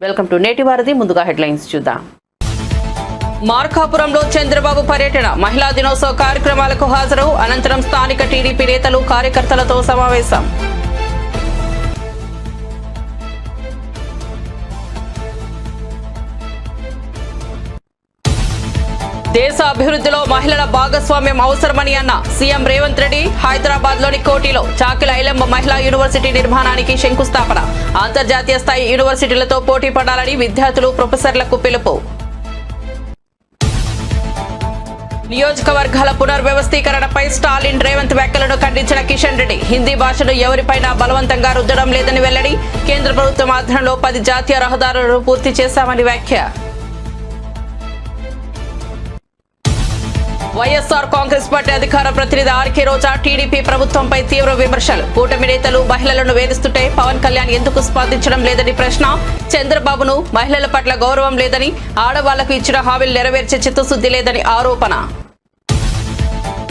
Welcome to నేటి వారధి. ముందుగా హెడ్లైన్స్ చూద్దాం. మార్కాపురంలో చంద్రబాబు పర్యటన, మహిళా దినోత్సవ కార్యక్రమాలకు హాజరు. అనంతరం స్థానిక టీడీపీ నేతలు కార్యకర్తలతో సమావేశం. దేశ అభివృద్ధిలో మహిళల భాగస్వామ్యం అవసరమని అన్న సీఎం రేవంత్ రెడ్డి. హైదరాబాద్ లోని కోటిలో చాకిల ఐలమ్మ మహిళా యూనివర్సిటీ నిర్మాణానికి శంకుస్థాపన. అంతర్జాతీయ స్థాయి యూనివర్సిటీలతో పోటీ పడాలని విద్యార్థులు, ప్రొఫెసర్లకు పిలుపు. నియోజకవర్గాల పునర్వ్యవస్థీకరణపై స్టాలిన్, రేవంత్ వ్యాఖ్యలను ఖండించిన కిషన్ రెడ్డి. హిందీ భాషను ఎవరిపైనా బలవంతంగా రుద్దడం లేదని వెల్లడి. కేంద్ర ప్రభుత్వం ఆధ్వర్యంలో 10 జాతీయ రహదారులను పూర్తి చేశామని వ్యాఖ్య. వైఎస్ఆర్ కాంగ్రెస్ పార్టీ అధికార ప్రతినిధి ఆర్కే రోజా టీడీపీ ప్రభుత్వంపై తీవ్ర విమర్శలు. కూటమి నేతలు మహిళలను వేధిస్తుంటే పవన్ కళ్యాణ్ ఎందుకు స్పందించడం లేదని ప్రశ్న. చంద్రబాబును మహిళల పట్ల గౌరవం లేదని, ఆడవాళ్లకు ఇచ్చిన హామీలు నెరవేర్చే చిత్తశుద్ధి లేదని ఆరోపణ.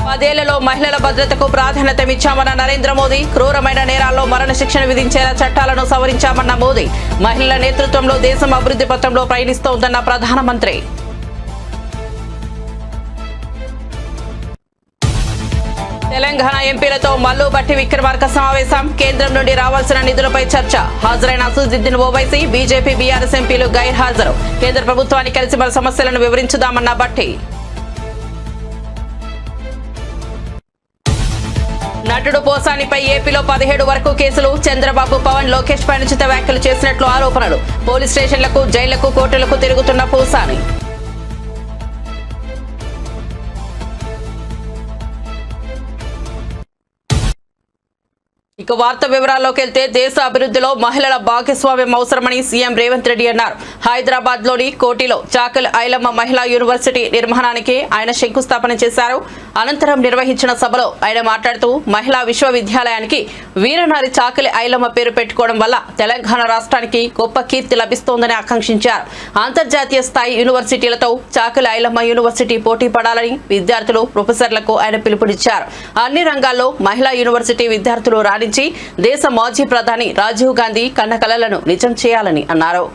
10 ఏళ్లలో మహిళల భద్రతకు ప్రాధాన్యతనిచ్చామన్న నరేంద్ర మోదీ. క్రూరమైన నేరాల్లో మరణశిక్షణ విధించేలా చట్టాలను సవరించామన్న మోదీ. మహిళల నేతృత్వంలో దేశం అభివృద్ధి పథంలో ప్రయాణిస్తోందన్న ప్రధానమంత్రి. తెలంగాణ ఎంపీలతో మల్లు భట్టి విక్రమార్క సమావేశం. కేంద్రం నుండి రావాల్సిన నిధులపై చర్చ. హాజరైన అసదుద్దీన్ ఓవైసీ. బీజేపీ, బీఆర్ఎస్ ఎంపీలు గైర్హాజరు. కేంద్ర ప్రభుత్వాన్ని కలిసి మన సమస్యలను వివరించుదామన్న భట్టి. నటుడు పోసానిపై ఏపీలో 17 వరకు కేసులు. చంద్రబాబు, పవన్, లోకేష్ పై అనుచిత వ్యాఖ్యలు చేసినట్లు ఆరోపణలు. పోలీస్ స్టేషన్లకు, జైళ్లకు, కోర్టులకు తిరుగుతున్న పోసాని. ఇక వార్త వివరాల్లోకి వెళ్తే, దేశ అభివృద్ధిలో మహిళల భాగస్వామ్యం అవసరమని సీఎం రేవంత్ రెడ్డి అన్నారు. హైదరాబాద్ లోని కోటిలో చాకిల్ ఐలమ్మ మహిళా యూనివర్సిటీ నిర్మాణానికి ఆయన శంకుస్థాపన చేశారు. అనంతరం నిర్వహించిన సభలో ఆయన మాట్లాడుతూ, మహిళా విశ్వవిద్యాలయానికి వీరనారి చాకిలి ఐలమ్మ పేరు పెట్టుకోవడం వల్ల తెలంగాణ రాష్ట్రానికి గొప్ప కీర్తి లభిస్తోందని ఆకాంక్షించారు. అంతర్జాతీయ స్థాయి యూనివర్సిటీలతో చాకిలి ఐలమ్మ యూనివర్సిటీ పోటీ పడాలని విద్యార్థులు, ప్రొఫెసర్లకు ఆయన పిలుపునిచ్చారు. అన్ని రంగాల్లో మహిళా యూనివర్సిటీ విద్యార్థులు రాణించి దేశ మాజీ ప్రధాని రాజీవ్ గాంధీ కన్న కలలను నిజం చేయాలని అన్నారు.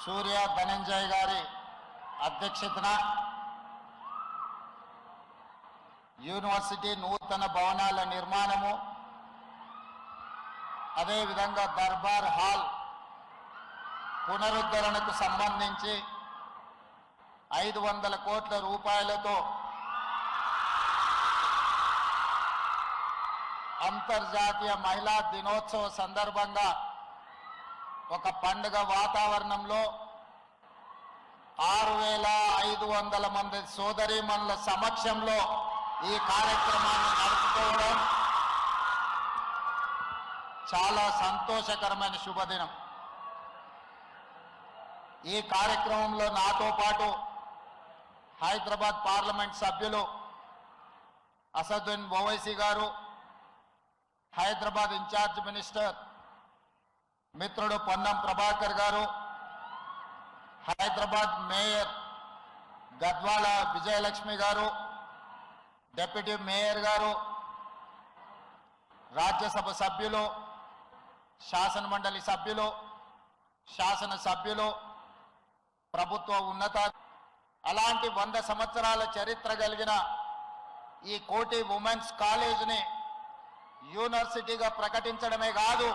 సూర్య ధనంజయ్ గారి అధ్యక్షతన యూనివర్సిటీ నూతన భవనాల నిర్మాణము, అదేవిధంగా దర్బార్ హాల్ పునరుద్ధరణకు సంబంధించి 500 కోట్ల రూపాయలతో అంతర్జాతీయ మహిళా దినోత్సవ సందర్భంగా ఒక పండుగ వాతావరణంలో 6500 మంది సోదరీమణుల సమక్షంలో ఈ కార్యక్రమాన్ని నడుపుకోవడం చాలా సంతోషకరమైన శుభదినం. ఈ కార్యక్రమంలో నాతో పాటు హైదరాబాద్ పార్లమెంట్ సభ్యులు అసదుద్దీన్ ఓవైసీ గారు, హైదరాబాద్ ఇన్ఛార్జ్ మినిస్టర్ మిత్రుడు పొన్నం ప్రభాకర్ గారు, హైదరాబాద్ మేయర్ గద్వాల విజయలక్ష్మి గారు, డిప్యూటీ మేయర్ గారు, రాజ్యసభ సభ్యులు, శాసన మండలి సభ్యులు, శాసన సభ్యులు, ప్రభుత్వ ఉన్నత, అలాంటి 100 సంవత్సరాల చరిత్ర కలిగిన ఈ కోటి ఉమెన్స్ కాలేజీని యూనివర్సిటీగా ప్రకటించడమే కాదు,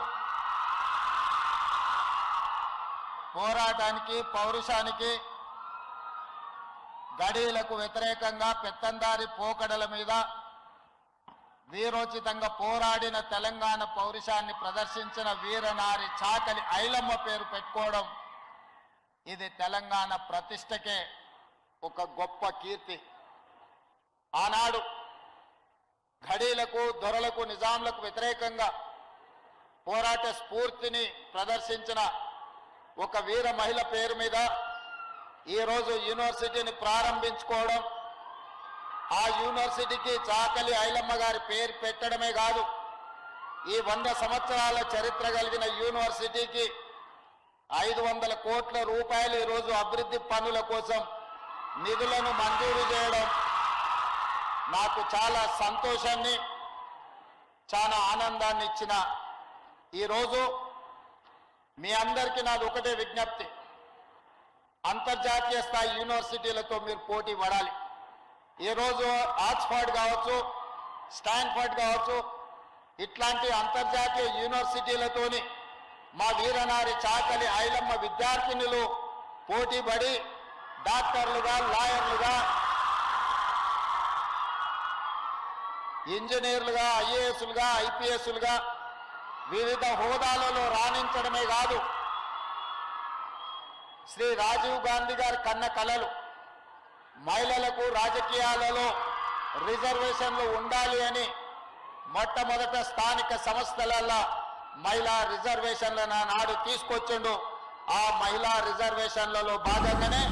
పోరాటానికి, పౌరుషానికి, గడీలకు వ్యతిరేకంగా పెత్తందారి పోకడల మీద వీరోచితంగా పోరాడిన తెలంగాణ పౌరుషాన్ని ప్రదర్శించిన వీరనారి చాకలి ఐలమ్మ పేరు పెట్టుకోవడం ఇది తెలంగాణ ప్రతిష్టకే ఒక గొప్ప కీర్తి. ఆనాడు ఘడీలకు, దొరలకు, నిజాంలకు వ్యతిరేకంగా పోరాట స్ఫూర్తిని ప్రదర్శించిన ఒక వీర మహిళ పేరు మీద ఈరోజు యూనివర్సిటీని ప్రారంభించుకోవడం, ఆ యూనివర్సిటీకి చాకలి ఐలమ్మ గారి పేరు పెట్టడమే కాదు, ఈ 100 సంవత్సరాల చరిత్ర కలిగిన యూనివర్సిటీకి 500 కోట్ల రూపాయలు ఈరోజు అభివృద్ధి పనుల కోసం నిధులను మంజూరు చేయడం నాకు చాలా సంతోషాన్ని, చాలా ఆనందాన్ని ఇచ్చిన ఈరోజు మీ అందరికీ నాది ఒకటే విజ్ఞప్తి. అంతర్జాతీయ స్థాయి యూనివర్సిటీలతో మీరు పోటీ పడాలి. ఈరోజు ఆక్స్ఫర్డ్ కావచ్చు, స్టాన్ఫర్డ్ కావచ్చు, ఇట్లాంటి అంతర్జాతీయ యూనివర్సిటీలతోని మా వీరనారి చాకలి ఐలమ్మ విద్యార్థినులు పోటీ పడి డాక్టర్లుగా, లాయర్లుగా, ఇంజనీర్లుగా, ఐఏఎస్లుగా, ఐపీఎస్లుగా వివిధ హోదాలలో రాణించడమే కాదు, శ్రీ రాజీవ్ గాంధీ గారి కన్న కలలు మహిళలకు రాజకీయాలలో రిజర్వేషన్లు ఉండాలి అని మొట్టమొదట స్థానిక సంస్థలలో మహిళా రిజర్వేషన్లను నాడు తీసుకొచ్చిండు. ఆ మహిళా రిజర్వేషన్లలో భాగంగానే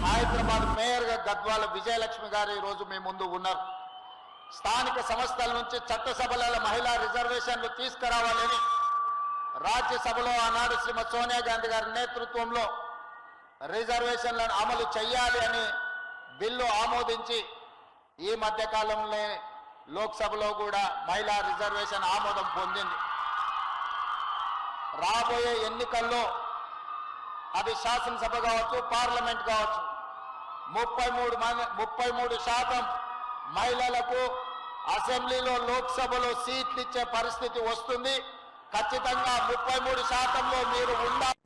హైదరాబాద్ మేయర్గా గద్వాల విజయలక్ష్మి గారు ఈరోజు మీ ముందు ఉన్నారు. స్థానిక సంస్థల నుంచి చట్టసభలలో మహిళా రిజర్వేషన్లు తీసుకురావాలని రాజ్యసభలో ఆనాడు శ్రీమతి సోనియా గాంధీ గారి నేతృత్వంలో రిజర్వేషన్లను అమలు చేయాలి అని బిల్లు ఆమోదించి ఈ మధ్య కాలంలో లోక్సభలో కూడా మహిళా రిజర్వేషన్ ఆమోదం పొందింది. రాబోయే ఎన్నికల్లో అది శాసనసభ కావచ్చు, పార్లమెంట్ కావచ్చు, 33% మహిళలకు అసెంబ్లీలో, లోక్సభలో సీట్లు ఇచ్చే పరిస్థితి వస్తుంది. ఖచ్చితంగా 33%లో మీరు ఉండాలి.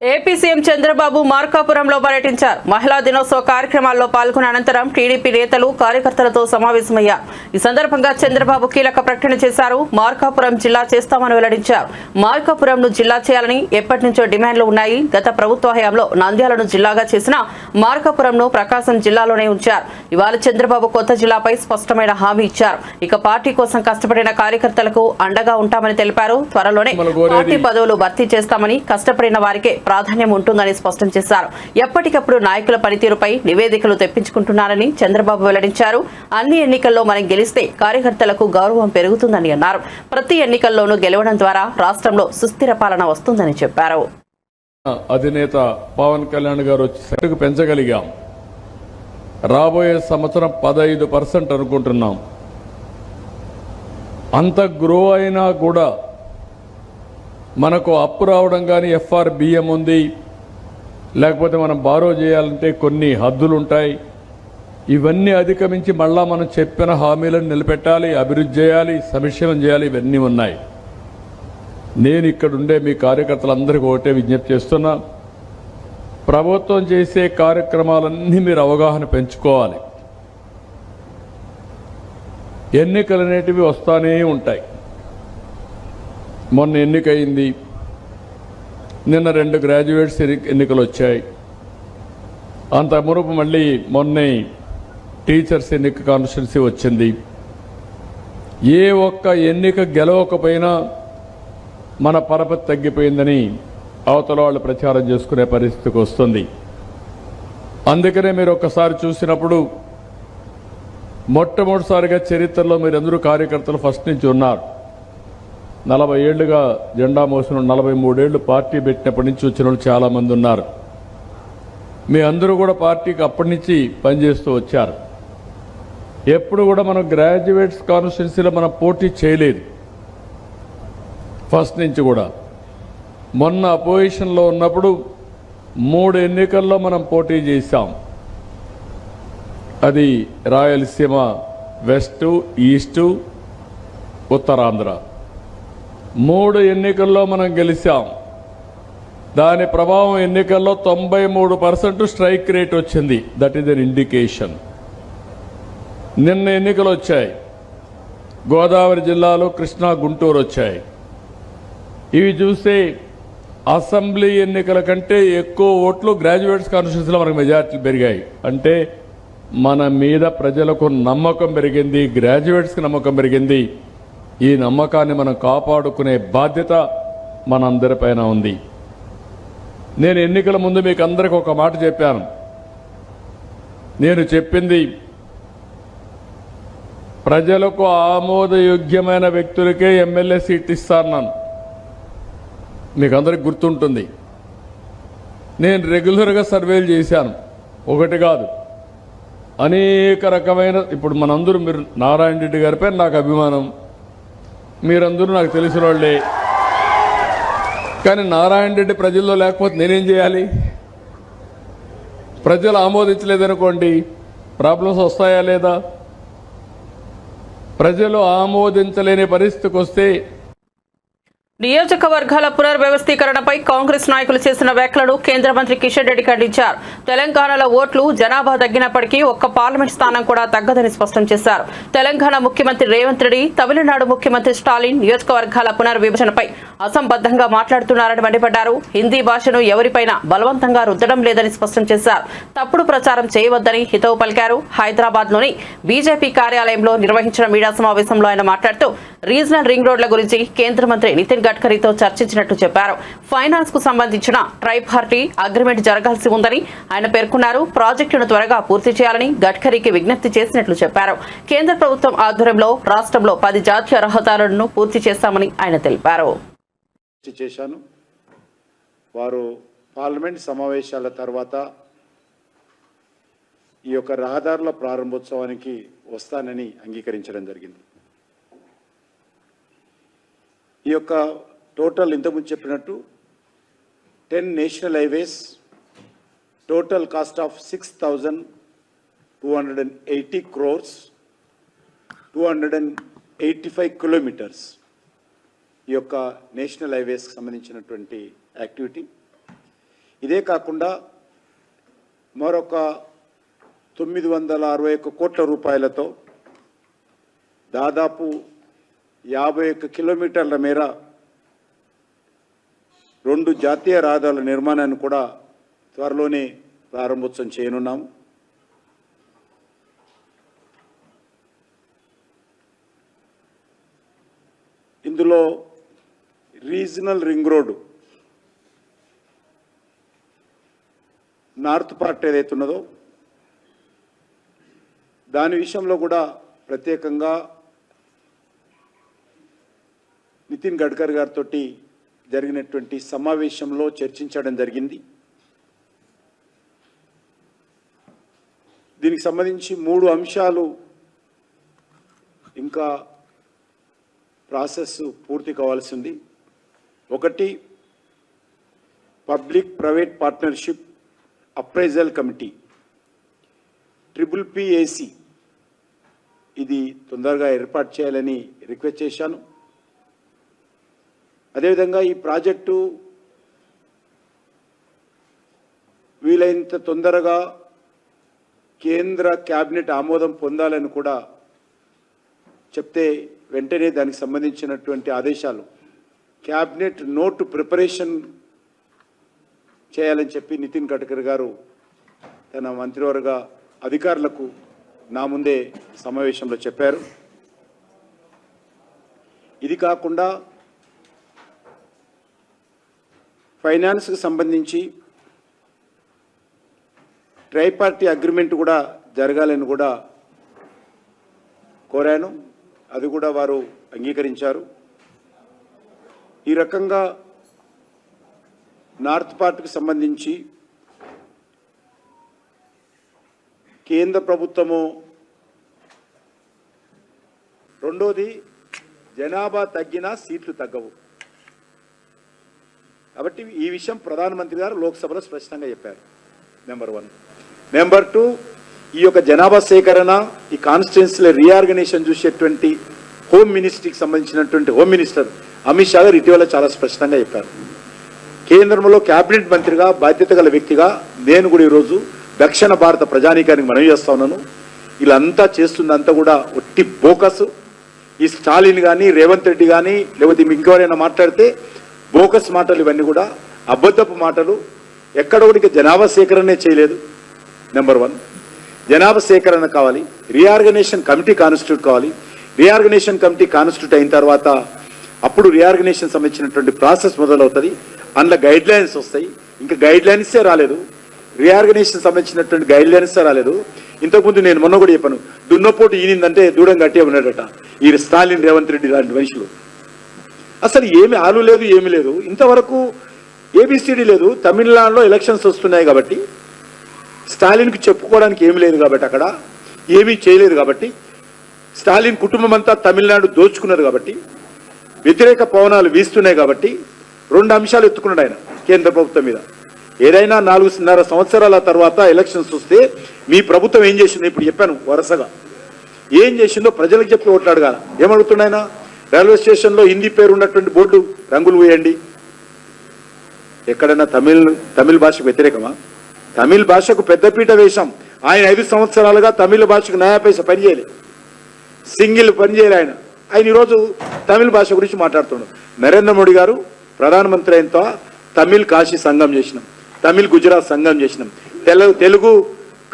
ఏపీ సీఎం చంద్రబాబు మార్కాపురంలో పర్యటించారు. మహిళా దినోత్సవ కార్యక్రమాల్లో పాల్గొన్న అనంతరం టీడీపీ నేతలు, కార్యకర్తలతో సమావేశమయ్యారు. ఈ సందర్భంగా చంద్రబాబు కీలక ప్రకటన చేశారు. మార్కాపురం జిల్లా చేస్తామని వెల్లడించారు. మార్కాపురంను జిల్లా చేయాలని ఎప్పటి నుంచో డిమాండ్లు ఉన్నాయి. గత ప్రభుత్వ హయాంలో నంద్యాలను జిల్లాగా చేసిన మార్కాపురంను ప్రకాశం జిల్లాలోనే ఉంచారు. ఇవాళ చంద్రబాబు కొత్త జిల్లాపై స్పష్టమైన హామీ ఇచ్చారు. ఇక పార్టీ కోసం కష్టపడిన కార్యకర్తలకు అండగా ఉంటామని తెలిపారు. త్వరలోనే పార్టీ పదవులు భర్తీ చేస్తామని, కష్టపడిన వారికే ప్రాధాన్యం ఉంటుందని స్పష్టం చేశారు. ఎప్పటికప్పుడు నాయకుల పనితీరుపై నివేదికలు తెప్పించుకుంటున్నారని చంద్రబాబు వెల్లడించారు. అన్ని ఎన్నికల్లో మనం గెలిస్తే కార్యకర్తలకు గౌరవం పెరుగుతుందని అన్నారు. ప్రతి ఎన్నికల్లోనూ గెలవడం ద్వారా రాష్ట్రంలో సుస్థిర పాలన వస్తుందని చెప్పారు. అధినేత పవన్ కళ్యాణ్ గారు వచ్చి పెంచగలిగాం. రాబోయే సంవత్సరం 15% అనుకుంటున్నాం. అంత గ్రో అయినా కూడా మనకు అప్పు రావడం కానీ ఎఫ్ఆర్బిఎం ఉంది, లేకపోతే మనం బారో చేయాలంటే కొన్ని హద్దులు ఉంటాయి. ఇవన్నీ అధిగమించి మళ్ళా మనం చెప్పిన హామీలను నిలబెట్టాలి, అభివృద్ధి చేయాలి, సంక్షేమం చేయాలి. ఇవన్నీ ఉన్నాయి. నేను ఇక్కడుండే మీ కార్యకర్తలందరికీ ఒకటే విజ్ఞప్తి చేస్తున్నా, ప్రభుత్వం చేసే కార్యక్రమాలన్నీ మీరు అవగాహన పెంచుకోవాలి. ఎన్నికలు అనేటివి వస్తానే ఉంటాయి. మొన్న ఎన్నికయింది, నిన్న 2 గ్రాడ్యుయేట్స్ ఎన్నికలు వచ్చాయి. అంత మునుపు మళ్ళీ మొన్నే టీచర్స్ ఎన్నిక కాన్స్టిట్యున్సీ వచ్చింది. ఏ ఒక్క ఎన్నిక గెలవకపోయినా మన పరపతి తగ్గిపోయిందని అవతల వాళ్ళు ప్రచారం చేసుకునే పరిస్థితికి వస్తుంది. అందుకనే మీరు ఒక్కసారి చూసినప్పుడు మొట్టమొదటిసారిగా చరిత్రలో మీరందరూ కార్యకర్తలు ఫస్ట్ నుంచి ఉన్నారు. 40 ఏళ్లుగా జెండా మోసిన 43 ఏళ్లు పార్టీ పెట్టినప్పటి నుంచి వచ్చిన వాళ్ళు చాలామంది ఉన్నారు. మీ అందరూ కూడా పార్టీకి అప్పటి నుంచి పనిచేస్తూ వచ్చారు. ఎప్పుడు కూడా మనం గ్రాడ్యుయేట్స్ కాన్స్టిట్యున్సీలో మనం పోటీ చేయలేదు ఫస్ట్ నుంచి కూడా. మొన్న అపోజిషన్లో ఉన్నప్పుడు 3 ఎన్నికల్లో మనం పోటీ చేశాం. అది రాయలసీమ వెస్టు, ఈస్టు, ఉత్తరాంధ్ర. 3 ఎన్నికల్లో మనం గెలిచాం. దాని ప్రభావం ఎన్నికల్లో 93% స్ట్రైక్ రేట్ వచ్చింది. That is an indication. నిన్న ఎన్నికలు వచ్చాయి. గోదావరి జిల్లాలో కృష్ణా, గుంటూరు వచ్చాయి. ఇవి చూస్తే అసెంబ్లీ ఎన్నికల కంటే ఎక్కువ ఓట్లు గ్రాడ్యుయేట్స్ కాన్స్టిట్యున్సీలో మనకు మెజార్టీలు పెరిగాయి. అంటే మన మీద ప్రజలకు నమ్మకం పెరిగింది, గ్రాడ్యుయేట్స్కి నమ్మకం పెరిగింది. ఈ నమ్మకాన్ని మనం కాపాడుకునే బాధ్యత మనందరిపైన ఉంది. నేను ఎన్నికల ముందు మీకు అందరికీ ఒక మాట చెప్పాను. నేను చెప్పింది ప్రజలకు ఆమోదయోగ్యమైన వ్యక్తులకే ఎమ్మెల్యే సీట్ ఇస్తాను. మీకు అందరికి గుర్తుంటుంది. నేను రెగ్యులర్గా సర్వేలు చేశాను, ఒకటి కాదు. అనేక రకమైన ఇప్పుడు మనందరూ మీరు నారాయణ రెడ్డి గారిపై నాకు అభిమానం, మీరందరూ నాకు తెలిసిన వాళ్ళే. కానీ నారాయణ రెడ్డి ప్రజల్లో లేకపోతే నేనేం చేయాలి? ప్రజలు ఆమోదించలేదనుకోండి, ప్రాబ్లమ్స్ వస్తాయా లేదా? ప్రజలు ఆమోదించలేని పరిస్థితికి వస్తే నియోజకవర్గాల పునర్వ్యవస్థీకరణపై కాంగ్రెస్ నాయకులు చేసిన వ్యాఖ్యలను కేంద్ర మంత్రి కిషన్ రెడ్డి ఖండించారు. తెలంగాణలో ఓట్లు జనాభా తగ్గినప్పటికీ ఒక్క పార్లమెంట్ స్థానం కూడా తగ్గదని స్పష్టం చేశారు. తెలంగాణ ముఖ్యమంత్రి రేవంత్ రెడ్డి, తమిళనాడు ముఖ్యమంత్రి స్టాలిన్ నియోజకవర్గాల పునర్విభజనపై అసంబద్ధంగా మాట్లాడుతున్నారని మండిపడ్డారు. హిందీ భాషను ఎవరిపైన బలవంతంగా రుద్దడం లేదని స్పష్టం చేశారు. తప్పుడు ప్రచారం చేయవద్దని హితవు పలికారు. హైదరాబాద్ లోని బీజేపీ కార్యాలయంలో నిర్వహించిన మీడియా సమావేశంలో ఆయన మాట్లాడుతూ రీజనల్ రింగ్ రోడ్ల గురించి కేంద్ర మంత్రి నితిన్ గడ్కరీతో చర్చించినట్టు చెప్పారు. ఫైనాన్స్ కు సంబంధించిన ట్రైపార్టీ అగ్రిమెంట్ జరగాల్సి ఉందని ఆయన పేర్కొన్నారు. ప్రాజెక్టును త్వరగా పూర్తి చేయాలని గడ్కరీకి విజ్ఞప్తి చేసినట్లు చెప్పారు. కేంద్ర ప్రభుత్వం ఆధ్వర్యంలో రాష్ట్రంలో 10 జాతీయ రహదారులను పూర్తి చేస్తామని ఆయన తెలిపారు. వారు పార్లమెంట్ సమావేశాల తర్వాత ఈ యొక్క రహదారుల ప్రారంభోత్సవానికి వస్తానని అంగీకరించడం జరిగింది. ఈ యొక్క టోటల్ ఇంతకుముందు చెప్పినట్టు 10 national highways, total cost of 6,280 crores, 285 kilometers ఈ యొక్క నేషనల్ హైవేస్కి సంబంధించినటువంటి యాక్టివిటీ. ఇదే కాకుండా మరొక 961 కోట్ల రూపాయలతో దాదాపు 51 కిలోమీటర్ల మేర 2 జాతీయ రహదారుల నిర్మాణాన్ని కూడా త్వరలోనే ప్రారంభోత్సవం చేయనున్నాము. ఇందులో regional ring road north part ఏదైతే ఉన్నదో దాని విషయంలో కూడా ప్రత్యేకంగా నితిన్ గడ్కరీ గారితో జరిగినటువంటి సమావేశంలో చర్చించడం జరిగింది. దీనికి సంబంధించి 3 అంశాలు ఇంకా ప్రాసెస్ పూర్తి కావాల్సి ఉంది. ఒకటి, public private partnership appraisal committee PPPAC ఇది తొందరగా ఏర్పాటు చేయాలని రిక్వెస్ట్ చేశాను. అదేవిధంగా ఈ ప్రాజెక్టు వీలైనంత తొందరగా కేంద్ర క్యాబినెట్ ఆమోదం పొందాలని కూడా చెప్తే వెంటనే దానికి సంబంధించినటువంటి ఆదేశాలు క్యాబినెట్ నోట్ ప్రిపరేషన్ చేయాలని చెప్పి నితిన్ గడ్కరీ గారు తన మంత్రివర్గ అధికారులకు నా ముందే సమావేశంలో చెప్పారు. ఇది కాకుండా ఫైనాన్స్కి సంబంధించి ట్రైపార్టీ అగ్రిమెంట్ కూడా జరగాలని కూడా కోరాను. అది కూడా వారు అంగీకరించారు. ఈ రకంగా నార్త్ పార్ట్కి సంబంధించి కేంద్ర ప్రభుత్వము, రెండోది జనాభా తగ్గినా సీట్లు తగ్గవు కాబట్టి ఈ విషయం ప్రధానమంత్రి గారు లోక్సభలో స్పష్టంగా చెప్పారు. నెంబర్ 1. నెంబర్ 2, ఈ యొక్క జనాభా సేకరణ, ఈ కాన్స్టిట్యున్సీల రీఆర్గనైజేషన్ చూసేటువంటి హోమ్ మినిస్ట్రీకి సంబంధించినటువంటి హోమ్ మినిస్టర్ అమిత్ షా గారు ఇటీవల చాలా స్పష్టంగా చెప్పారు. కేంద్రంలో క్యాబినెట్ మంత్రిగా బాధ్యత గల వ్యక్తిగా నేను కూడా ఈరోజు దక్షిణ భారత ప్రజానీకానికి మనవి చేస్తా ఉన్నాను. వీళ్ళంతా చేస్తుందంతా కూడా ఒట్టి బోకస్. ఈ స్టాలిన్ కానీ రేవంత్ రెడ్డి కానీ లేకపోతే ఇంకెవరైనా మాట్లాడితే బోకస్ మాటలు, ఇవన్నీ కూడా అబద్ధపు మాటలు. ఎక్కడొకటికి జనాభా సేకరణే చేయలేదు. నెంబర్ 1, జనాభా సేకరణ కావాలి. రీఆర్గనైజేషన్ కమిటీ కాన్స్టిట్యూట్ కావాలి. రీఆర్గనైజేషన్ కమిటీ కాన్స్టిట్యూట్ అయిన తర్వాత అప్పుడు రీఆర్గనైజేషన్ సంబంధించినటువంటి ప్రాసెస్ మొదలవుతుంది. అందులో గైడ్ లైన్స్ వస్తాయి. ఇంకా గైడ్ లైన్సే రాలేదు. రీఆర్గనైజేషన్ సంబంధించినటువంటి గైడ్ లైన్సే రాలేదు. ఇంతకుముందు నేను మొన్న కూడా చెప్పాను, దున్నపోటు ఈనిందంటే దూరం గట్టే ఉన్నాడట ఈ స్టాలిన్ రేవంత్ రెడ్డి లాంటి మనుషులు. అసలు ఏమి ఆలు లేదు, ఏమి లేదు. ఇంతవరకు ఏబిసిడి లేదు. తమిళనాడులో ఎలక్షన్స్ వస్తున్నాయి కాబట్టి స్టాలిన్కి చెప్పుకోవడానికి ఏమీ లేదు కాబట్టి అక్కడ ఏమీ చేయలేదు కాబట్టి స్టాలిన్ కుటుంబం అంతా తమిళనాడు దోచుకున్నారు కాబట్టి వ్యతిరేక పవనాలు వీస్తున్నాయి కాబట్టి 2 అంశాలు ఎత్తుకున్నాడు ఆయన కేంద్ర ప్రభుత్వం మీద. ఏదైనా 4.5 సంవత్సరాల తర్వాత ఎలక్షన్స్ వస్తే మీ ప్రభుత్వం ఏం చేసిందో ఇప్పుడు చెప్పాను వరుసగా ఏం చేసిందో ప్రజలకు చెప్పి ఓట్లాడగాల. ఏమడుగుతున్నాయన రైల్వే స్టేషన్లో హిందీ పేరు ఉన్నటువంటి బోర్డు రంగులు వేయండి. ఎక్కడైనా తమిళ భాషకు వ్యతిరేకమా? తమిళ భాషకు పెద్దపీట వేశాం. ఆయన 5 సంవత్సరాలుగా తమిళ భాషకు నయా పైసా పనిచేయలేదు, సింగిల్ పనిచేయలే ఆయన ఈరోజు తమిళ భాష గురించి మాట్లాడుతున్నాడు. నరేంద్ర మోడీ గారు ప్రధానమంత్రి అయినంత తమిళ్ కాశీ సంఘం చేసినాం, తమిళ్ గుజరాత్ సంఘం చేసినాం, తెలుగు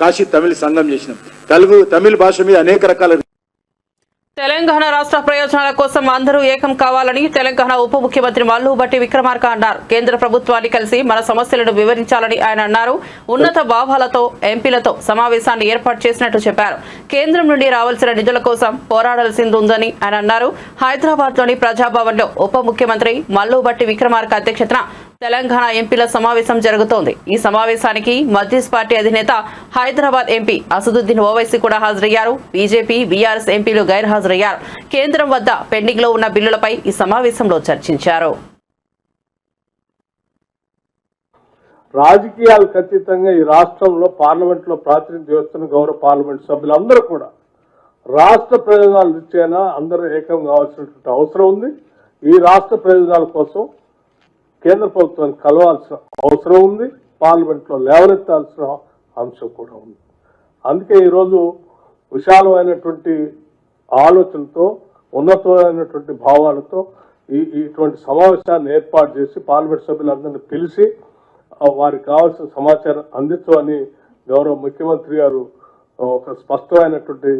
కాశీ తమిళ సంఘం చేసినాం. తమిళ భాష మీద అనేక రకాల తెలంగాణ రాష్ట్ర ప్రయోజనాల కోసం అందరూ ఏకం కావాలని తెలంగాణ ఉప ముఖ్యమంత్రి మల్లు భట్టి విక్రమార్క అన్నారు. కేంద్ర ప్రభుత్వాన్ని కలిసి మన సమస్యలను వివరించాలని ఆయన అన్నారు. ఉన్నత భావాలతో ఎంపీలతో సమావేశాన్ని ఏర్పాటు చేసినట్టు చెప్పారు. కేంద్రం నుండి రావాల్సిన నిధుల కోసం పోరాడాల్సింది ఉందని ఆయన అన్నారు. హైదరాబాద్లోని ప్రజాభవన్లో ఉప ముఖ్యమంత్రి మల్లు భట్టి విక్రమార్క అధ్యక్షతన తెలంగాణ ఎంపీల సమావేశం జరుగుతోంది. ఈ సమావేశానికి మజ్లిస్ పార్టీ అధినేత హైదరాబాద్ ఎంపీ అసదుద్దీన్ ఓవైసీ కూడా హాజరయ్యారు. బీజేపీ, బీఆర్ఎస్ ఎంపీలు గైర్హాజరయ్యారు. కేంద్రం వద్ద పెండింగ్ లో ఉన్న బిల్లులపై ఈ సమావేశంలో చర్చించారు. రాజకీయాలు ఖచ్చితంగా ఈ రాష్ట్రంలో పార్లమెంట్ లో ప్రాతినిధ్యం వస్తున్న గౌరవ పార్లమెంట్ సభ్యులందరూ కూడా రాష్ట్ర ప్రయోజనాలు ఇచ్చేనా అందరూ ఏకం కావాల్సినటువంటి అవసరం ఉంది. ఈ రాష్ట్ర ప్రయోజనాల కోసం కేంద్ర ప్రభుత్వాన్ని కలవాల్సిన అవసరం ఉంది. పార్లమెంట్లో లేవనెత్తాల్సిన అంశం కూడా ఉంది. అందుకే ఈరోజు విశాలమైనటువంటి ఆలోచనతో, ఉన్నతమైనటువంటి భావాలతో ఇటువంటి సమావేశాన్ని ఏర్పాటు చేసి పార్లమెంట్ సభ్యులందరినీ పిలిచి వారికి కావాల్సిన సమాచారం అందించమని గౌరవ ముఖ్యమంత్రి గారు ఒక స్పష్టమైనటువంటి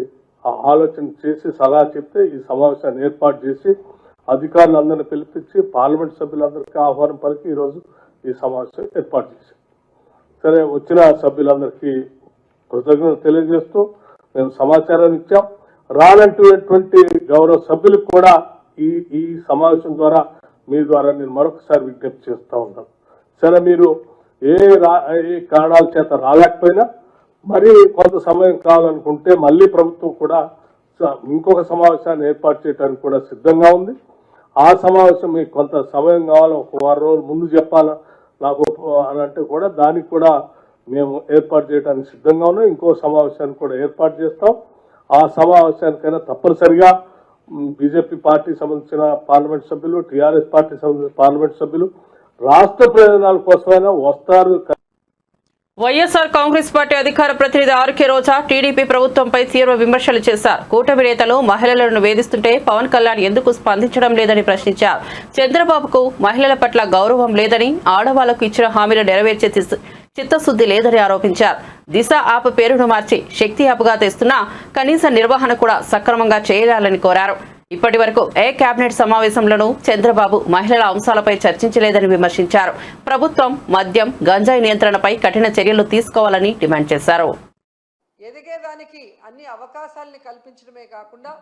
ఆలోచన చేసి సలహా చెప్తే ఈ సమావేశాన్ని ఏర్పాటు చేసి అధికారులందరినీ పిలిపించి పార్లమెంట్ సభ్యులందరికీ ఆహ్వానం పలికి ఈరోజు ఈ సమావేశం ఏర్పాటు చేశాం. సరే, వచ్చిన సభ్యులందరికీ కృతజ్ఞతలు తెలియజేస్తూ మేము సమాచారం ఇచ్చాం. రానటువంటి గౌరవ సభ్యులకు కూడా ఈ సమావేశం ద్వారా మీ ద్వారా నేను మరొకసారి విజ్ఞప్తి చేస్తూ ఉన్నాను. సరే, మీరు ఏ కారణాల చేత రాలేకపోయినా మరి కొంత సమయం కావాలనుకుంటే మళ్ళీ ప్రభుత్వం కూడా ఇంకొక సమావేశాన్ని ఏర్పాటు చేయడానికి కూడా సిద్ధంగా ఉంది. ఆ సమావేశం మీకు కొంత సమయం కావాలా, 1 వారం రోజులు ముందు చెప్పాలా నాకు అని అంటే కూడా దానికి కూడా మేము ఏర్పాటు చేయడానికి సిద్ధంగా ఉన్నాం. ఇంకో సమావేశాన్ని కూడా ఏర్పాటు చేస్తాం. ఆ సమావేశానికైనా తప్పనిసరిగా బీజేపీ పార్టీ సంబంధించిన పార్లమెంట్ సభ్యులు, టీఆర్ఎస్ పార్టీ సంబంధించిన పార్లమెంట్ సభ్యులు రాష్ట్ర ప్రయోజనాల కోసమైనా వస్తారు. వైఎస్ఆర్ కాంగ్రెస్ పార్టీ అధికార ప్రతినిధి ఆర్కే రోజా టీడీపీ ప్రభుత్వంపై తీవ్ర విమర్శలు చేశారు. కూటమి నేతలు మహిళలను వేధిస్తుంటే పవన్ కళ్యాణ్ ఎందుకు స్పందించడం లేదని ప్రశ్నించారు. చంద్రబాబుకు మహిళల పట్ల గౌరవం లేదని, ఆడవాళ్లకు ఇచ్చిన హామీలు నెరవేర్చే చిత్తశుద్ధి లేదని ఆరోపించారు. దిశ యాప్ పేరును మార్చి శక్తి యాప్గా తెస్తున్నా కనీస నిర్వహణ కూడా సక్రమంగా చేయాలని కోరారు. ఇప్పటి వరకు ఏ కేబినెట్ సమావేశంలోనూ చంద్రబాబు మహిళల అంశాలపై చర్చించలేదని విమర్శించారు. ప్రభుత్వం మద్యం, గంజాయి నియంత్రణపై కఠిన చర్యలు తీసుకోవాలని డిమాండ్ చేశారు. ఎదిగేదానికి అన్ని అవకాశాలని కల్పించడమే కాకుండా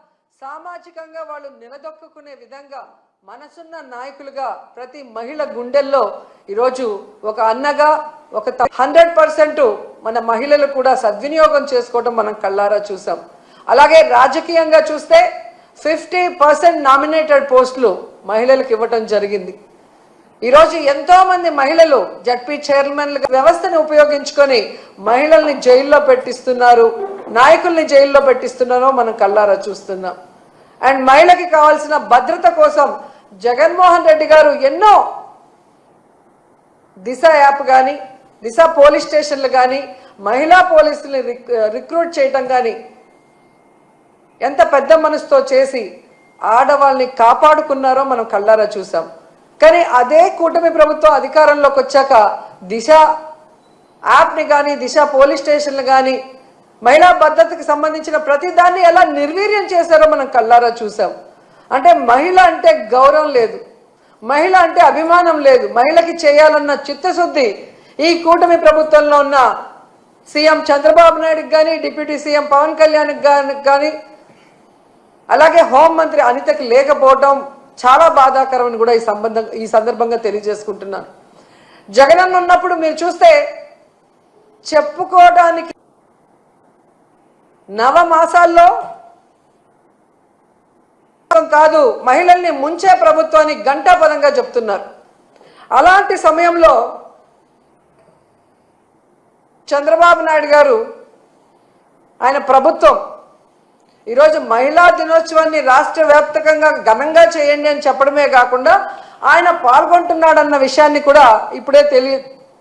సామాజికంగా వాళ్ళు నిలదొక్కునే విధంగా మనసున్న నాయకులుగా ప్రతి మహిళ గుండెల్లో ఈరోజు ఒక అన్నగా ఒక 100% మన మహిళలు కూడా సద్వినియోగం చేసుకోవడం మనం కళ్ళారా చూసాం. అలాగే రాజకీయంగా చూస్తే 50% నామినేటెడ్ పోస్టులు మహిళలకు ఇవ్వటం జరిగింది. ఈరోజు ఎంతో మంది మహిళలు జడ్పీ చైర్మన్లుగా వ్యవస్థను ఉపయోగించుకొని మహిళల్ని జైల్లో పెట్టిస్తున్నారు, నాయకుల్ని జైల్లో పెట్టిస్తున్నారో మనం కళ్ళారా చూస్తున్నాం. అండ్ మహిళకి కావాల్సిన భద్రత కోసం జగన్మోహన్ రెడ్డి గారు ఎన్నో దిశ యాప్ కానీ, దిశ పోలీస్ స్టేషన్లు కానీ, మహిళా పోలీసుల్ని రిక్రూట్ చేయటం కానీ ఎంత పెద్ద మనసుతో చేసి ఆడవాళ్ళని కాపాడుకున్నారో మనం కళ్ళారా చూసాం. కానీ అదే కూటమి ప్రభుత్వం అధికారంలోకి వచ్చాక దిశ యాప్ని కానీ, దిశ పోలీస్ స్టేషన్లు కానీ, మహిళా భద్రతకి సంబంధించిన ప్రతి దాన్ని ఎలా నిర్వీర్యం చేశారో మనం కళ్ళారా చూసాం. అంటే మహిళ అంటే గౌరవం లేదు, మహిళ అంటే అభిమానం లేదు, మహిళకి చేయాలన్న చిత్తశుద్ధి ఈ కూటమి ప్రభుత్వంలో ఉన్న సీఎం చంద్రబాబు నాయుడుకి కానీ, డిప్యూటీ సీఎం పవన్ కళ్యాణ్కి కానీ, అలాగే హోంమంత్రి అనితకి లేకపోవడం చాలా బాధాకరమని కూడా ఈ సందర్భంగా తెలియజేసుకుంటున్నాను. జగనన్న ఉన్నప్పుడు మీరు చూస్తే చెప్పుకోవడానికి నవమాసాల్లో కాదు, మహిళల్ని ముంచే ప్రభుత్వాన్ని గంటాపదంగా చెప్తున్నారు. అలాంటి సమయంలో చంద్రబాబు నాయుడు గారు, ఆయన ప్రభుత్వం ఈరోజు మహిళా దినోత్సవాన్ని రాష్ట్ర వ్యాప్తంగా ఘనంగా చేయండి అని చెప్పడమే కాకుండా ఆయన పాల్గొంటున్నాడన్న విషయాన్ని కూడా ఇప్పుడే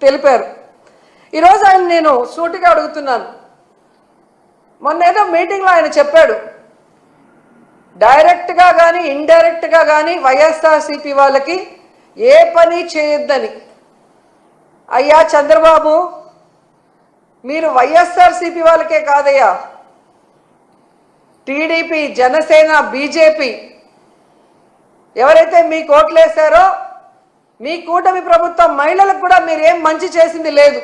తెలిపారు. ఈరోజు ఆయన నేను సూటిగా అడుగుతున్నాను, మొన్న ఏదో మీటింగ్లో ఆయన చెప్పాడు, డైరెక్ట్గా కానీ ఇండైరెక్ట్గా కానీ వైఎస్ఆర్సీపీ వాళ్ళకి ఏ పని చేయొద్దని. అయ్యా చంద్రబాబు, మీరు వైఎస్ఆర్సీపీ వాళ్ళకే కాదయ్యా, టీడీపీ, జనసేన, బీజేపీ ఎవరైతే మీకు ఓట్లేశారో మీ కూటమి ప్రభుత్వం మహిళలకు కూడా మీరు ఏం మంచి చేసింది లేదు,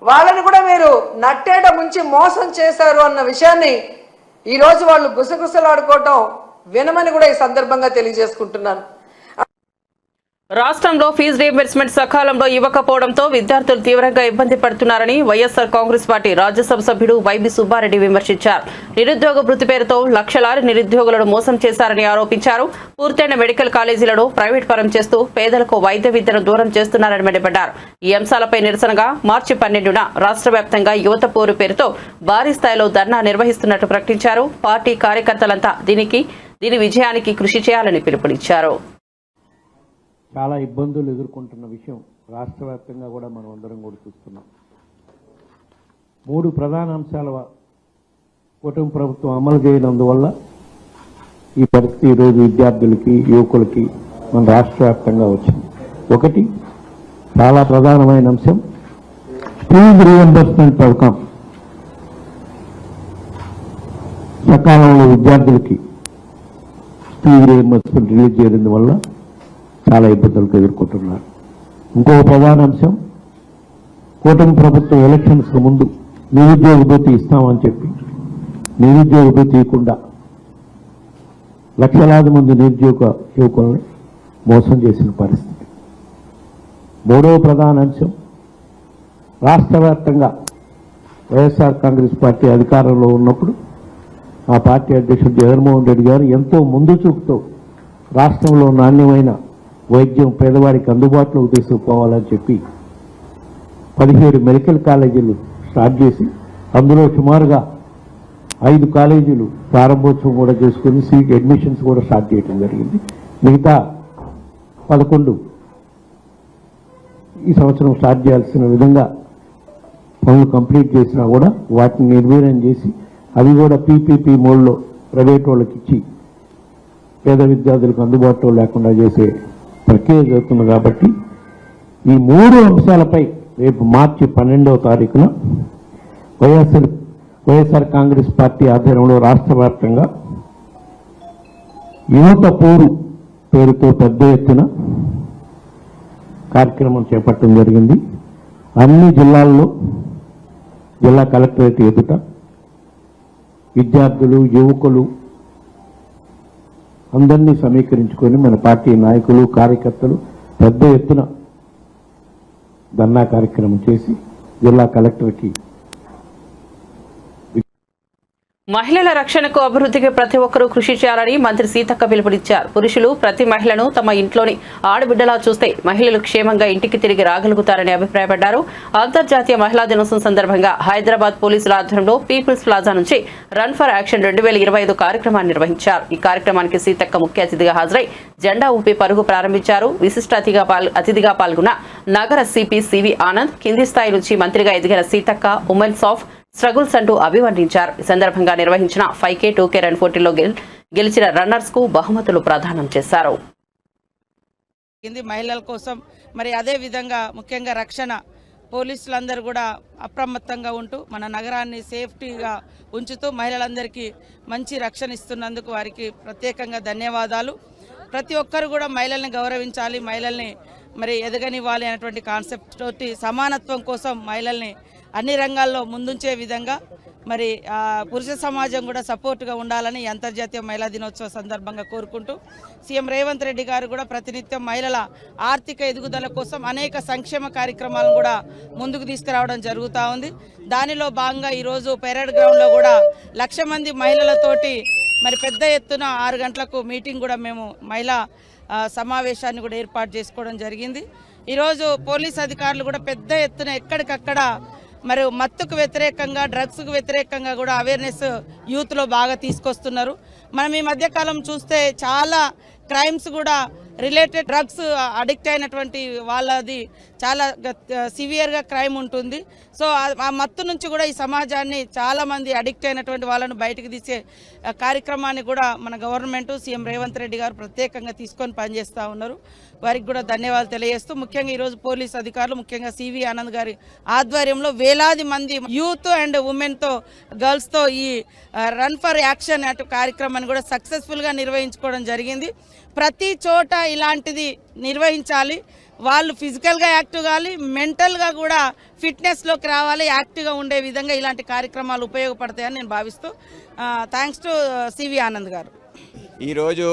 వాళ్ళని కూడా మీరు నట్టేట ముంచి మోసం చేశారు అన్న విషయాన్ని ఈరోజు వాళ్ళు గుసగుసలాడుకోవటం వినమని కూడా ఈ సందర్భంగా తెలియజేసుకుంటున్నాను. రాష్ట్రంలో ఫీజు రీయింబర్స్మెంట్ సకాలంలో ఇవ్వకపోవడంతో విద్యార్థులు తీవ్రంగా ఇబ్బంది పడుతున్నారని వైఎస్ఆర్ కాంగ్రెస్ పార్టీ రాజ్యసభ సభ్యుడు వైబీ సుబ్బారెడ్డి విమర్శించారు. నిరుద్యోగ వృత్తి పేరుతో లక్షలాది నిరుద్యోగులను మోసం చేశారని ఆరోపించారు. పూర్తయిన మెడికల్ కాలేజీలను ప్రైవేట్ పరం చేస్తూ పేదలకు వైద్య విద్యను దూరం చేస్తున్నారని మండిపడ్డారు. ఈ అంశాలపై నిరసనగా మార్చి 12న రాష్ట్ర వ్యాప్తంగా యువత పోరు పేరుతో భారీ స్థాయిలో ధర్నా నిర్వహిస్తున్నట్టు ప్రకటించారు. పార్టీ కార్యకర్తలంతా దీని విజయానికి కృషి చేయాలని పిలుపునిచ్చారు. చాలా ఇబ్బందులు ఎదుర్కొంటున్న విషయం రాష్ట్ర వ్యాప్తంగా కూడా మనం అందరం కూడా చూస్తున్నాం. 3 ప్రధాన అంశాల కూటమి ప్రభుత్వం అమలు చేయనందువల్ల ఈ పరిస్థితి ఈరోజు విద్యార్థులకి, యువకులకి మన రాష్ట్ర వ్యాప్తంగా వచ్చింది. ఒకటి చాలా ప్రధానమైన అంశం, ఫీజు రీయింబర్స్మెంట్ పథకం సకాలంలో విద్యార్థులకి ఫీజు రీయింబర్స్మెంట్ రిలీజ్ చేయడం వల్ల చాలా ఇబ్బందులకు ఎదుర్కొంటున్నారు. ఇంకో ప్రధాన అంశం, కూటమి ప్రభుత్వం ఎలక్షన్స్ ముందు నిరుద్యోగ భృతి ఇస్తామని చెప్పి నిరుద్యోగ భృతి ఇవ్వకుండా లక్షలాది మంది నిరుద్యోగ యువకులను మోసం చేసిన పరిస్థితి. మూడవ ప్రధాన అంశం, రాష్ట్ర వ్యాప్తంగా వైఎస్ఆర్ కాంగ్రెస్ పార్టీ అధికారంలో ఉన్నప్పుడు ఆ పార్టీ అధ్యక్షుడు జగన్మోహన్ రెడ్డి గారు ఎంతో ముందు చూపుతో రాష్ట్రంలో నాణ్యమైన వైద్యం పేదవారికి అందుబాటులోకి తీసుకుపోవాలని చెప్పి 17 మెడికల్ కాలేజీలు స్టార్ట్ చేసి అందులో సుమారుగా 5 కాలేజీలు ప్రారంభోత్సవం కూడా చేసుకుని సీట్ అడ్మిషన్స్ కూడా స్టార్ట్ చేయడం జరిగింది. మిగతా 11 ఈ సంవత్సరం స్టార్ట్ చేయాల్సిన విధంగా పనులు కంప్లీట్ చేసినా కూడా వాటిని నిర్వీర్యం చేసి అవి కూడా పీపీపీ మోడ్లో ప్రైవేట్ వాళ్ళకి ఇచ్చి పేద విద్యార్థులకు అందుబాటులో లేకుండా చేసే ప్రక్రియ జరుగుతుంది. కాబట్టి ఈ 3 అంశాలపై రేపు మార్చి 12వ తారీఖున వైఎస్ఆర్ కాంగ్రెస్ పార్టీ ఆధ్వర్యంలో రాష్ట్ర వ్యాప్తంగా యువత పోరు పేరుతో పెద్ద ఎత్తున కార్యక్రమం చేపట్టడం జరిగింది. అన్ని జిల్లాల్లో జిల్లా కలెక్టరేట్ ఎదుట విద్యార్థులు, యువకులు అందరినీ సమీకరించుకొని మన పార్టీ నాయకులు, కార్యకర్తలు పెద్ద ఎత్తున ధర్నా కార్యక్రమం చేసి జిల్లా కలెక్టర్కి మహిళల రక్షణకు, అభివృద్ధికి ప్రతి ఒక్కరూ కృషి చేయాలని మంత్రి సీతక్క పిలుపునిచ్చారు. పురుషులు ప్రతి మహిళను తమ ఇంట్లోని ఆడబిడ్డలా చూస్తే మహిళలు క్షేమంగా ఇంటికి తిరిగి రాగలుగుతారని అభిప్రాయపడ్డారు. అంతర్జాతీయ మహిళా దినోత్సవం సందర్భంగా హైదరాబాద్ పోలీసుల ఆధ్వర్యంలో పీపుల్స్ ప్లాజా నుంచి రన్ ఫర్ యాక్షన్ 2025 కార్యక్రమాన్ని నిర్వహించారు. ఈ కార్యక్రమానికి సీతక్క ముఖ్య అతిథిగా హాజరై జెండా ఊపి పరుగు ప్రారంభించారు. విశిష్ట అతిథిగా పాల్గొన్న నగర సిపి సివి ఆనంద్, కింది స్థాయి నుంచి మంత్రిగా ఎదిగిన సీతక్క ఉమెన్స్ ఆఫ్ స్ట్రగుల్స్ అంటూ అభివర్ణించారు. ఈ సందర్భంగా నిర్వహించిన 5K 2K రన్ పోటీలో గెలిచిన రన్నర్స్ కు బహుమతులు ప్రదానం చేశారు. మహిళల కోసం మరి అదే విధంగా ముఖ్యంగా రక్షణ పోలీసులందరూ కూడా అప్రమత్తంగా ఉంటూ మన నగరాన్ని సేఫ్టీగా ఉంచుతూ మహిళలందరికీ మంచి రక్షణ ఇస్తున్నందుకు వారికి ప్రత్యేకంగా ధన్యవాదాలు. ప్రతి ఒక్కరు కూడా మహిళల్ని గౌరవించాలి, మహిళల్ని మరి ఎదగనివ్వాలి అనేటువంటి కాన్సెప్ట్ తోటి సమానత్వం కోసం మహిళల్ని అన్ని రంగాల్లో ముందుంచే విధంగా మరి పురుష సమాజం కూడా సపోర్ట్గా ఉండాలని ఈ అంతర్జాతీయ మహిళా దినోత్సవ సందర్భంగా కోరుకుంటూ సీఎం రేవంత్ రెడ్డి గారు కూడా ప్రతినిత్యం మహిళల ఆర్థిక ఎదుగుదల కోసం అనేక సంక్షేమ కార్యక్రమాలను కూడా ముందుకు తీసుకురావడం జరుగుతూ ఉంది. దానిలో భాగంగా ఈరోజు పెరేడ్ గ్రౌండ్లో కూడా 1,00,000 మంది మహిళలతోటి మరి పెద్ద ఎత్తున 6 గంటలకు మీటింగ్ కూడా మేము మహిళా సమావేశాన్ని కూడా ఏర్పాటు చేసుకోవడం జరిగింది. ఈరోజు పోలీస్ అధికారులు కూడా పెద్ద ఎత్తున ఎక్కడికక్కడ మరి మత్తుకు వ్యతిరేకంగా డ్రగ్స్కు వ్యతిరేకంగా కూడా అవేర్నెస్ యూత్లో బాగా తీసుకొస్తున్నారు. మనం ఈ మధ్యకాలం చూస్తే చాలా క్రైమ్స్ కూడా రిలేటెడ్ డ్రగ్స్ అడిక్ట్ అయినటువంటి వాళ్ళది చాలా సివియర్గా క్రైమ్ ఉంటుంది. సో ఆ మత్తు నుంచి కూడా ఈ సమాజాన్ని చాలామంది అడిక్ట్ అయినటువంటి వాళ్ళను బయటకు తీసే కార్యక్రమాన్ని కూడా మన గవర్నమెంట్ సీఎం రేవంత్ రెడ్డి గారు ప్రత్యేకంగా తీసుకొని పనిచేస్తూ ఉన్నారు. వారికి కూడా ధన్యవాదాలు తెలియజేస్తూ ముఖ్యంగా ఈరోజు పోలీస్ అధికారులు ముఖ్యంగా సివి ఆనంద్ గారి ఆధ్వర్యంలో వేలాది మంది యూత్ అండ్ ఉమెన్తో గర్ల్స్తో ఈ రన్ ఫర్ యాక్షన్ అటు కార్యక్రమాన్ని కూడా సక్సెస్ఫుల్గా నిర్వహించుకోవడం జరిగింది. ప్రతి చోట ఇలాంటిది నిర్వహించాలి. వాళ్ళు ఫిజికల్గా యాక్టివ్ కావాలి, మెంటల్గా కూడా ఫిట్నెస్లోకి రావాలి, యాక్టివ్గా ఉండే విధంగా ఇలాంటి కార్యక్రమాలు ఉపయోగపడతాయని నేను భావిస్తూ థ్యాంక్స్ టు సివి ఆనంద్ గారు. ఈరోజు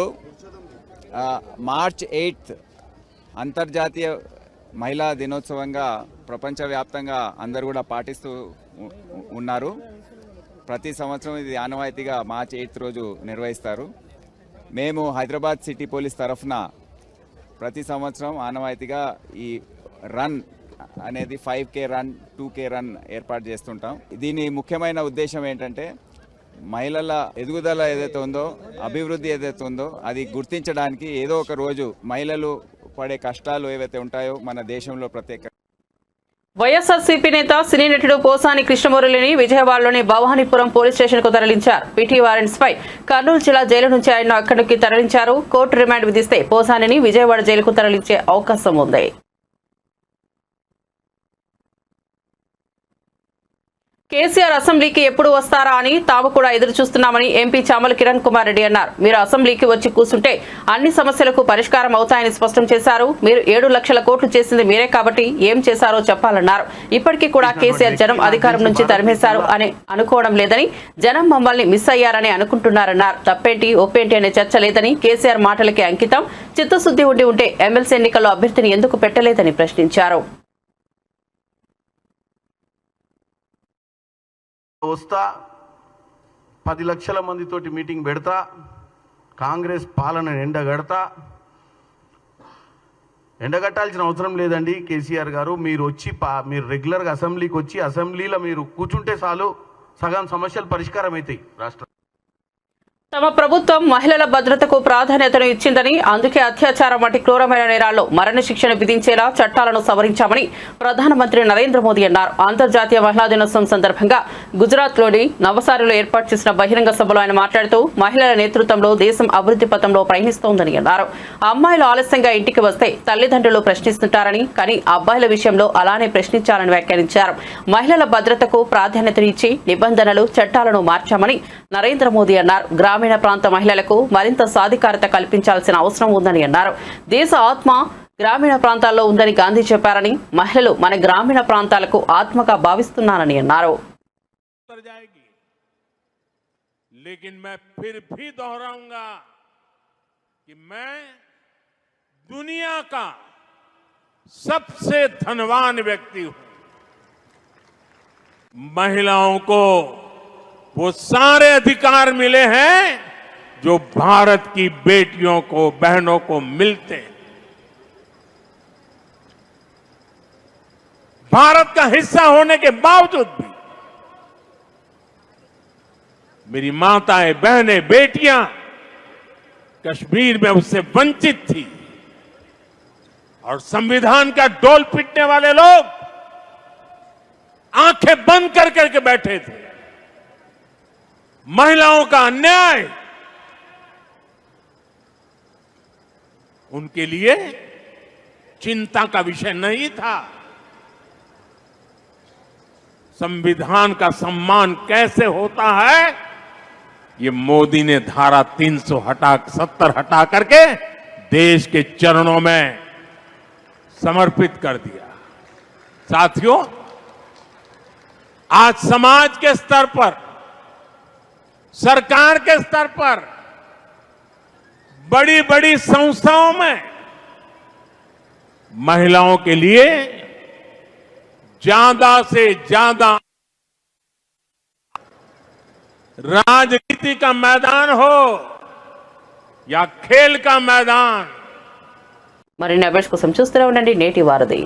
మార్చ్ 8 అంతర్జాతీయ మహిళా దినోత్సవంగా ప్రపంచవ్యాప్తంగా అందరూ కూడా పాటిస్తూ ఉన్నారు. ప్రతి సంవత్సరం ఇది ఆనవాయితీగా మార్చ్ 8 రోజు నిర్వహిస్తారు. మేము హైదరాబాద్ సిటీ పోలీస్ తరఫున ప్రతి సంవత్సరం ఆనవాయితీగా ఈ రన్ అనేది 5K రన్ 2K రన్ ఏర్పాటు చేస్తుంటాం. దీని ముఖ్యమైన ఉద్దేశం ఏంటంటే మహిళల ఎదుగుదల ఏదైతే ఉందో, అభివృద్ధి ఏదైతే ఉందో అది గుర్తించడానికి ఏదో ఒక రోజు మహిళలు పడే కష్టాలు ఏవైతే ఉంటాయో మన దేశంలో ప్రత్యేక వైఎస్ఆర్సీపీ నేత సినీ నటుడు పోసాని కృష్ణమురళిని విజయవాడలోని భవానీపురం పోలీస్ స్టేషన్ కు తరలించారు. పీటీ వారెంట్స్ పై కర్నూలు జిల్లా జైలు నుంచి ఆయన అక్కడికి తరలించారు. కోర్టు రిమాండ్ విధిస్తే పోసానిని విజయవాడ జైలుకు తరలించే అవకాశం ఉంది. కేసీఆర్ అసెంబ్లీకి ఎప్పుడు వస్తారా అని తాము కూడా ఎదురు చూస్తున్నామని ఎంపీ చామల కిరణ్ కుమార్ రెడ్డి అన్నారు. మీరు అసెంబ్లీకి వచ్చి కూర్చుంటే అన్ని సమస్యలకు పరిష్కారం అవుతాయని స్పష్టం చేశారు. మీరు 7 లక్షల కోట్లు చేసింది మీరే కాబట్టి ఏం చేశారో చెప్పాలన్నారు. ఇప్పటికీ కూడా కేసీఆర్ జనం అధికారం నుంచి తరిమేశారు అని అనుకోవడం లేదని, జనం మమ్మల్ని మిస్ అయ్యారని అనుకుంటున్నారన్నారు. తప్పేంటి ఒప్పేంటి అనే చర్చ లేదని, కేసీఆర్ మాటలకి అంకితం, చిత్తశుద్ధి ఉంటే ఎమ్మెల్సీ ఎన్నికల్లో అభ్యర్థిని ఎందుకు పెట్టలేదని ప్రశ్నించారు. వస్తా 10 లక్షల మందితోటి మీటింగ్ పెడతా, కాంగ్రెస్ పాలన ఎండగట్టాల్సిన అవసరం లేదండి. కేసీఆర్ గారు మీరు వచ్చి మీరు రెగ్యులర్గా అసెంబ్లీకి వచ్చి అసెంబ్లీలో మీరు కూర్చుంటే చాలు, సగం సమస్యలు పరిష్కారం అవుతాయి. రాష్ట్రం తమ ప్రభుత్వం మహిళల భద్రతకు ప్రాధాన్యతను ఇచ్చిందని, అందుకే అత్యాచారం వంటి క్రూరమైన నేరాల్లో మరణశిక్షణ విధించేలా చట్టాలను సవరించామని ప్రధానమంత్రి నరేంద్ర మోదీ అన్నారు. అంతర్జాతీయ మహిళా దినోత్సవం సందర్భంగా గుజరాత్లోని నవసారిలో ఏర్పాటు చేసిన బహిరంగ సభలో ఆయన మాట్లాడుతూ మహిళల నేతృత్వంలో దేశం అభివృద్ధి పథంలో ప్రయాణిస్తోందని అన్నారు. అమ్మాయిలు ఆలస్యంగా ఇంటికి వస్తే తల్లిదండ్రులు ప్రశ్నిస్తుంటారని, కానీ అబ్బాయిల విషయంలో అలానే ప్రశ్నించాలని వ్యాఖ్యానించారు. మహిళల భద్రతకు ప్రాధాన్యతనిచ్చి నిబంధనలు చట్టాలను మార్చామని నరేంద్ర మోదీ అన్నారు. గ్రామీణ ప్రాంత మహిళలకు మరింత సాధికారత కల్పించాల్సిన అవసరం ఉందని అన్నారు. దేశ ఆత్మ గ్రామీణ ప్రాంతాల్లో ఉందని గాంధీ చెప్పారని, మహిళలు మన గ్రామీణ ప్రాంతాలకు ఆత్మగా భావిస్తున్నారని అన్నారు. लेकिन मैं फिर भी दोहराऊंगा कि मैं दुनिया का सबसे धनवान व्यक्ति हूं. महिलाओं को वो सारे अधिकार मिले हैं जो भारत की बेटियों को, बहनों को मिलते हैं. भारत का हिस्सा होने के बावजूद भी मेरी माताएं, बहनें, बेटियां कश्मीर में उससे वंचित थी और संविधान का डोल पीटने वाले लोग आंखें बंद कर करके बैठे थे. महिलाओं का अन्याय उनके लिए चिंता का विषय नहीं था. संविधान का सम्मान कैसे होता है, ये मोदी ने धारा 370 हटा करके देश के चरणों में समर्पित कर दिया. साथियों, आज समाज के स्तर पर, सरकार के स्तर पर, बड़ी बड़ी संस्थाओं में महिलाओं के लिए ज्यादा से ज्यादा राजनीति का मैदान हो या खेल का मैदान, మరిన్ని అప్డేట్స్ కోసం చూస్తూనే ఉండండి నేటి వారధి.